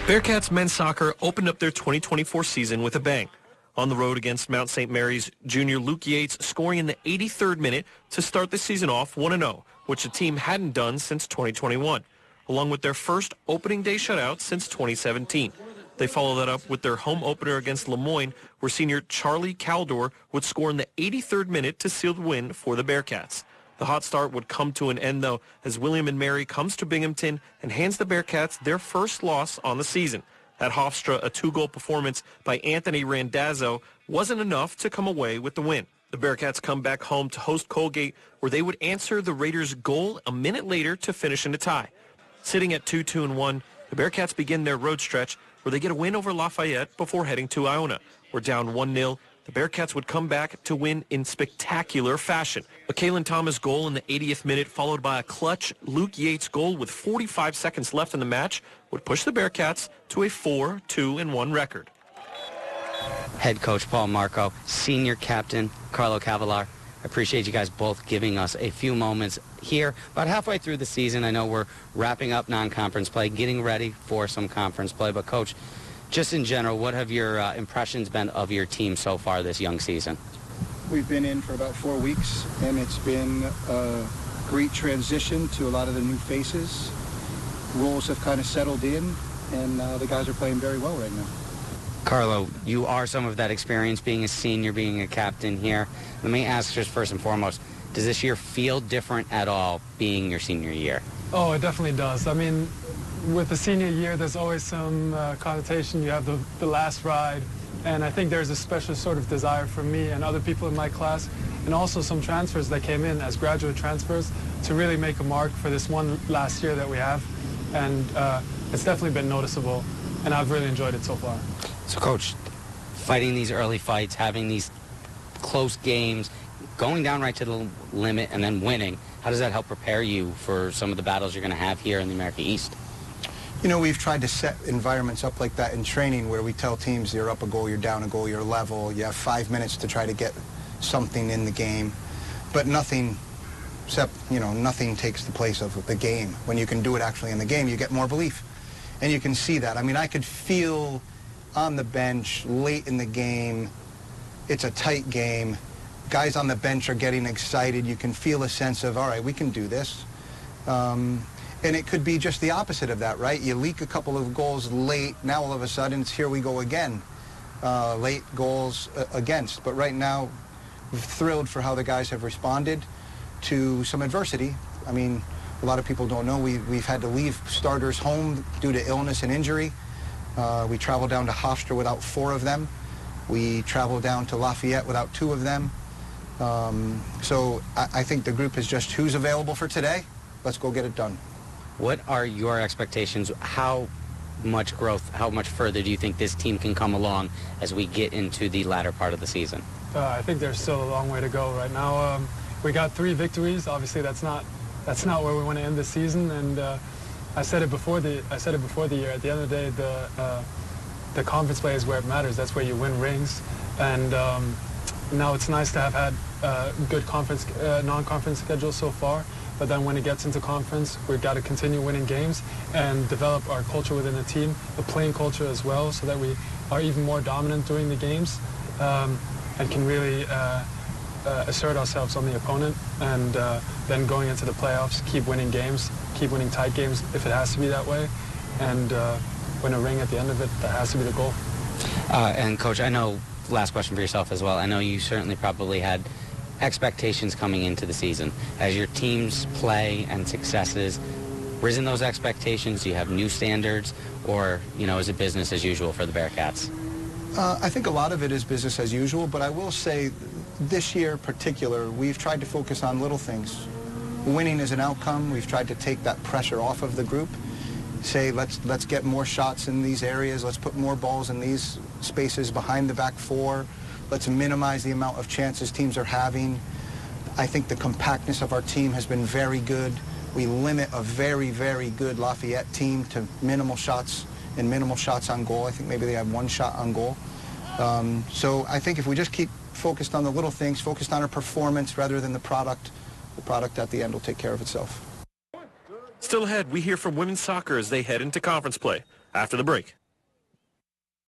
Bearcats men's soccer opened up their 2024 season with a bang. On the road against Mount St. Mary's, junior Luke Yates scoring in the 83rd minute to start the season off 1-0, which the team hadn't done since 2021, along with their first opening day shutout since 2017. They follow that up with their home opener against Lemoyne, where senior Charlie Caldor would score in the 83rd minute to seal the win for the Bearcats. The hot start would come to an end, though, as William and Mary comes to Binghamton and hands the Bearcats their first loss on the season. At Hofstra, a 2-goal performance by Anthony Randazzo wasn't enough to come away with the win. The Bearcats come back home to host Colgate, where they would answer the Raiders' goal a minute later to finish in a tie. Sitting at 2-1, the Bearcats begin their road stretch, where they get a win over Lafayette before heading to Iona. We're down 1-0. The Bearcats would come back to win in spectacular fashion. A Kalen Thomas goal in the 80th minute, followed by a clutch Luke Yates goal with 45 seconds left in the match, would push the Bearcats to a 4-2-1 record. Head coach Paul Marco, senior captain Carlo Cavalar. I appreciate you guys both giving us a few moments here. About halfway through the season, I know we're wrapping up non-conference play, getting ready for some conference play, but Coach, just in general, what have your impressions been of your team so far this young season? We've been in for about 4 weeks, and it's been a great transition to a lot of the new faces. Roles have kind of settled in, and the guys are playing very well right now. Carlo, you are some of that experience being a senior, being a captain here. Let me ask just first and foremost, does this year feel different at all being your senior year? Oh, it definitely does. I mean, with the senior year, there's always some connotation. You have the last ride, and I think there's a special sort of desire for me and other people in my class, and also some transfers that came in as graduate transfers to really make a mark for this one last year that we have, and it's definitely been noticeable, and I've really enjoyed it so far. So, Coach, fighting these early fights, having these close games, going down right to the limit and then winning, how does that help prepare you for some of the battles you're going to have here in the America East? You know, we've tried to set environments up like that in training where we tell teams you're up a goal, you're down a goal, you're level, you have 5 minutes to try to get something in the game, but nothing takes the place of the game. When you can do it actually in the game, you get more belief, and you can see that. I mean, I could feel on the bench late in the game, it's a tight game, guys on the bench are getting excited, you can feel a sense of, all right, we can do this. And it could be just the opposite of that, right? You leak a couple of goals late, now all of a sudden it's here we go again. Late goals against. But right now, we're thrilled for how the guys have responded to some adversity. I mean, a lot of people don't know we've had to leave starters home due to illness and injury. We traveled down to Hofstra without 4 of them. We traveled down to Lafayette without 2 of them. So I think the group is just who's available for today. Let's go get it done. What are your expectations? How much growth, how much further do you think this team can come along as we get into the latter part of the season? I think there's still a long way to go right now. We got 3 victories. Obviously, that's not where we want to end the season. And I said it before the year. At the end of the day, the conference play is where it matters. That's where you win rings. And now it's nice to have had good non-conference schedule so far. But then when it gets into conference, we've got to continue winning games and develop our culture within the team, the playing culture as well, so that we are even more dominant during the games and can really assert ourselves on the opponent. And then going into the playoffs, keep winning games, keep winning tight games if it has to be that way, and win a ring at the end of it. That has to be the goal. And Coach, I know, last question for yourself as well, I know you certainly probably had expectations coming into the season. As your team's play and successes risen those expectations? Do you have new standards, or, you know, is it business as usual for the Bearcats? I think a lot of it is business as usual, but I will say this year in particular, we've tried to focus on little things. Winning is an outcome. We've tried to take that pressure off of the group. Say, let's get more shots in these areas. Let's put more balls in these spaces behind the back 4. Let's minimize the amount of chances teams are having. I think the compactness of our team has been very good. We limit a very, very good Lafayette team to minimal shots and minimal shots on goal. I think maybe they have 1 shot on goal. So I think if we just keep focused on the little things, focused on our performance rather than the product at the end will take care of itself. Still ahead, we hear from women's soccer as they head into conference play. after the break.